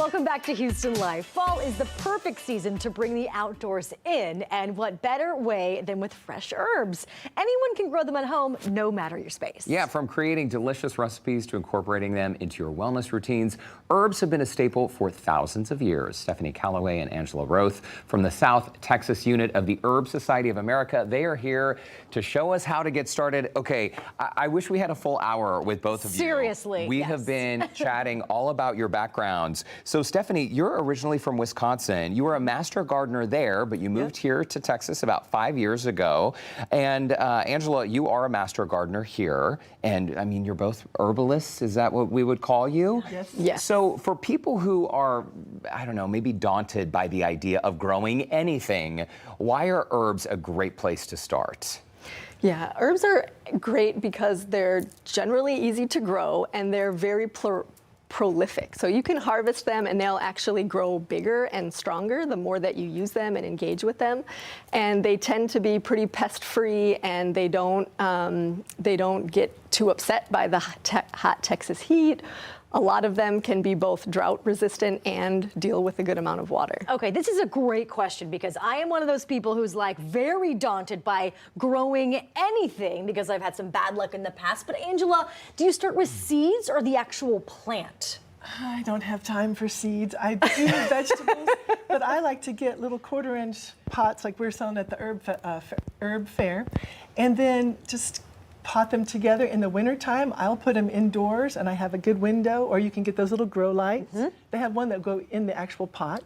Welcome back to Houston Life. Fall is the perfect season to bring the outdoors in, and what better way than with fresh herbs? Anyone can grow them at home, no matter your space. Yeah, from creating delicious recipes to incorporating them into your wellness routines, herbs have been a staple for thousands of years. Stephanie Calloway and Angela Roth from the South Texas unit of the Herb Society of America, they are here to show us how to get started. Okay, I wish we had a full hour with both of you. Seriously, We yes. have been chatting all about your backgrounds. So Stephanie, you're originally from Wisconsin. You were a master gardener there, but you moved here to Texas about 5 years ago. And Angela, you are a master gardener here. And I mean, you're both herbalists. Is that what we would call you? Yes. Yes. So for people who are, I don't know, maybe daunted by the idea of growing anything, why are herbs a great place to start? Yeah, herbs are great because they're generally easy to grow and they're very prolific. So you can harvest them and they'll actually grow bigger and stronger the more that you use them and engage with them. And they tend to be pretty pest-free, and they don't get too upset by the hot Texas heat. A lot of them can be both drought resistant and deal with a good amount of water. Okay, this is a great question because I am one of those people who's like very daunted by growing anything because I've had some bad luck in the past. But Angela, do you start with seeds or the actual plant? I don't have time for seeds. I do vegetables, but I like to get little 1/4-inch pots like we're selling at the herb fair, and then just pot them together in the wintertime. I'll put them indoors, and I have a good window, or you can get those little grow lights. They have one that go in the actual pot.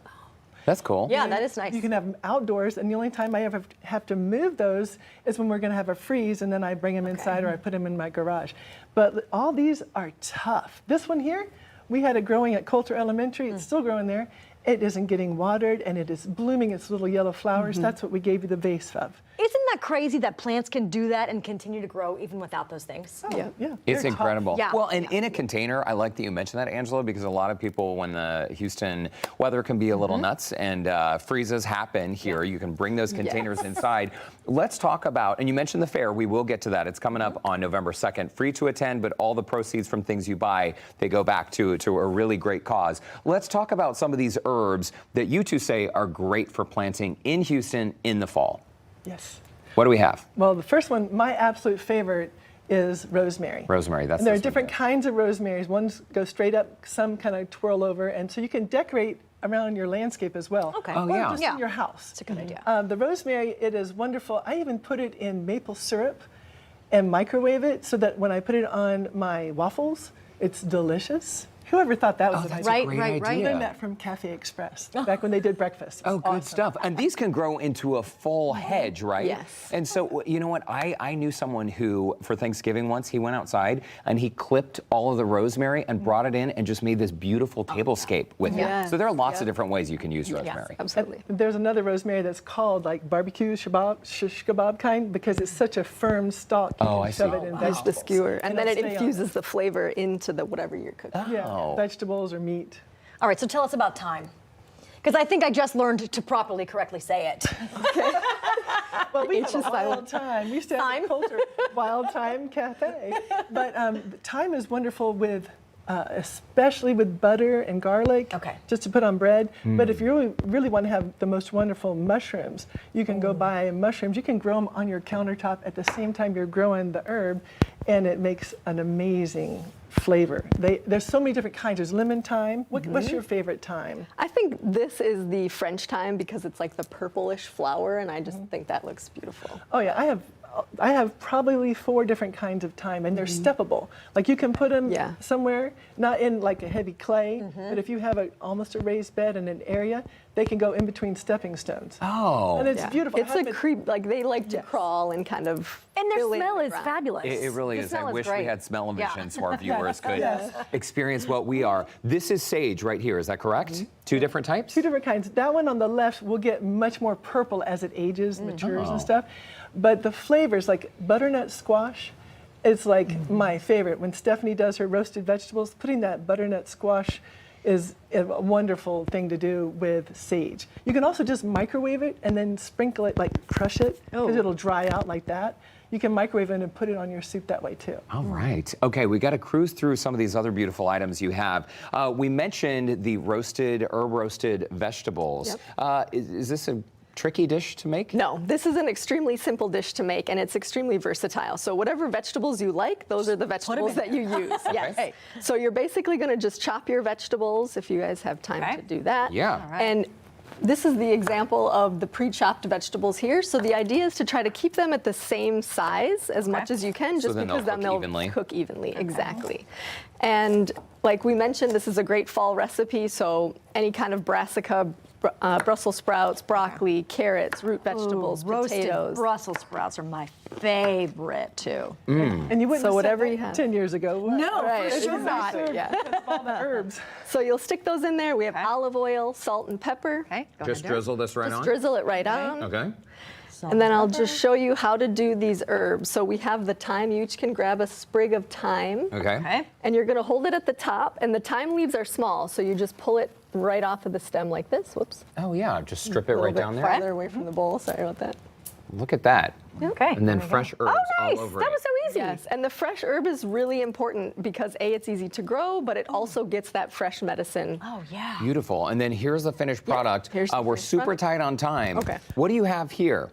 That's cool. Yeah, that is nice. You can have them outdoors, and the only time I ever have to move those is when we're going to have a freeze, and then I bring them inside or I put them in my garage. But all these are tough. This one here, we had it growing at Coulter Elementary. It's still growing there. It isn't getting watered, and it is blooming its little yellow flowers. That's what we gave you the vase of. Isn't that crazy that plants can do that and continue to grow even without those things? Oh, yeah. It's they're incredible. Yeah. Well, and in a container, I like that you mentioned that, Angela, because a lot of people, when the Houston weather can be a little nuts and freezes happen here, you can bring those containers inside. Let's talk about, and you mentioned the fair, we will get to that. It's coming up on November 2nd, free to attend, but all the proceeds from things you buy, they go back to a really great cause. Let's talk about some of these herbs that you two say are great for planting in Houston in the fall. Yes. What do we have? Well, the first one, my absolute favorite, is rosemary. Rosemary, that's And there are this one different here. kinds of rosemaries. Ones go straight up, some kind of twirl over, and so you can decorate around your landscape as well. Okay. Oh, Or yeah. just in your house. It's a good idea. The rosemary, it is wonderful. I even put it in maple syrup and microwave it so that when I put it on my waffles, it's delicious. Whoever thought that was an idea? Right, Great right, idea. right. I learned that from Cafe Express back when they did breakfast. Oh, good Awesome. stuff. And these can grow into a full hedge, right? Yes. And so, you know what? I knew someone who, for Thanksgiving once, he went outside and he clipped all of the rosemary and brought it in and just made this beautiful tablescape with Yes. it. So there are lots of different ways you can use rosemary. Absolutely. There's another rosemary that's called like barbecue shish kebab kind because it's such a firm stalk. You Oh, can I shove see. it in Use vegetables. the skewer, and then it it'll stay on. infuses the flavor into the whatever you're cooking. Yeah, Oh. vegetables or meat. All right, so tell us about thyme. Because I think I just learned to properly, correctly say it. Well, we have Ancient a wild silent. time. We used to have Thyme? a Coulter Wild Thyme Cafe. But thyme is wonderful with, especially with butter and garlic, Okay. just to put on bread. But if you really want to have the most wonderful mushrooms, you can go buy mushrooms. You can grow them on your countertop at the same time you're growing the herb, and it makes an amazing flavor. There's so many different kinds. There's lemon thyme. What's your favorite thyme? I think this is the French thyme because it's like the purplish flower, and I just think that looks beautiful. Oh yeah, I have probably 4 different kinds of thyme, and they're steppable. Like you can put them somewhere, not in like a heavy clay, but if you have almost a raised bed in an area, they can go in between stepping stones. Oh. And it's beautiful. It's a creep, like they like to crawl and kind of. And their fill in smell the is ground. fabulous. It really The is. smell I wish we great. had smell-o-vision Yeah. so our viewers could experience what we are. This is sage right here, is that correct? 2 different types? 2 different kinds. That one on the left will get much more purple as it ages, matures and stuff. But the flavors, like butternut squash, is like my favorite. When Stephanie does her roasted vegetables, putting that butternut squash is a wonderful thing to do with sage. You can also just microwave it and then sprinkle it, like crush it, because it'll dry out like that. you can microwave it and put it on your soup that way too. All right. Okay, we got to cruise through some of these other beautiful items you have. We mentioned the herb roasted vegetables. Is this a tricky dish to make? No, this is an extremely simple dish to make, and it's extremely versatile. So whatever vegetables you like, those are the vegetables that you use. Yes. Okay. So you're basically going to just chop your vegetables if you guys have time to do that. Yeah. All right. And this is the example of the pre-chopped vegetables here. So the idea is to try to keep them at the same size as much as you can, just then because they'll then cook they'll evenly. cook evenly. Exactly. And like we mentioned, this is a great fall recipe. So any kind of brassica, Brussels sprouts, broccoli, carrots, root vegetables, Roasted potatoes. Brussels sprouts are my favorite too. And you wouldn't So have whatever said you that have. 10 years ago. No, Right, for sure exactly, not. yeah. Because of all the herbs. So you'll stick those in there. We have olive oil, salt, and pepper. Okay, go Just ahead, Derek. drizzle this right Just on? drizzle it right on. Okay. And then I'll just show you how to do these herbs. So we have the thyme. You each can grab a sprig of thyme. Okay. Okay. And you're going to hold it at the top. And the thyme leaves are small, so you just pull it right off of the stem like this. Whoops. Oh, yeah, just strip it A little right bit down there. farther away from the bowl. Sorry about that. Look at that. Okay. And then fresh herbs Oh, nice. all over That it. was so easy. Yes, and the fresh herb is really important because A, it's easy to grow, but it also gets that fresh medicine. Oh, yeah. Beautiful. And then here's the finished product. here's the We're finished super product. tight on time. Okay. What do you have here?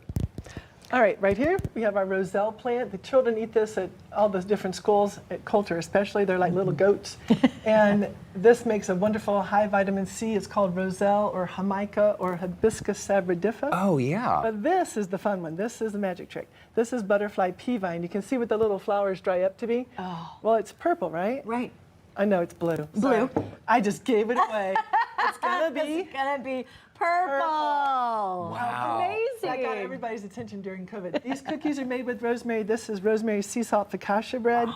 All right, right here we have our roselle plant. The children eat this at all the different schools, at Coulter especially. They're like little goats. And this makes a wonderful high vitamin C. It's called roselle or jamaica or hibiscus sabrodifa. Oh, yeah. But this is the fun one. This is the magic trick. This is butterfly pea vine. You can see what the little flowers dry up to be. Oh. Well, it's purple, right? Right. I know it's blue. Blue. Sorry. I just gave it away. It's gonna be It's gonna be purple. Wow. Amazing. I got everybody's attention during COVID. These cookies are made with rosemary. This is rosemary sea salt focaccia bread.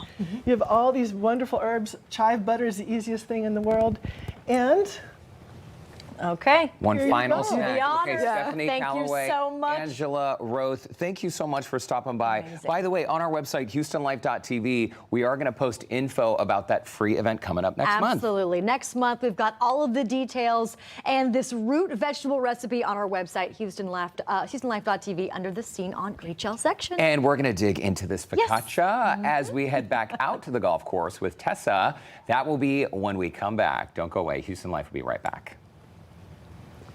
You have all these wonderful herbs. Chive butter is the easiest thing in the world. And Okay. One Here you final go. snack. The honor. Okay, Yeah. Stephanie Thank you Calloway, so much. Angela Roth, thank you so much for stopping by. Amazing. By the way, on our website, HoustonLife.tv, we are going to post info about that free event coming up next month. Absolutely. Next month, we've got all of the details and this root vegetable recipe on our website, HoustonLife.tv, under the Scene on HL section. And we're going to dig into this Yes. focaccia as we head back out to the golf course with Tessa. That will be when we come back. Don't go away. Houston Life will be right back.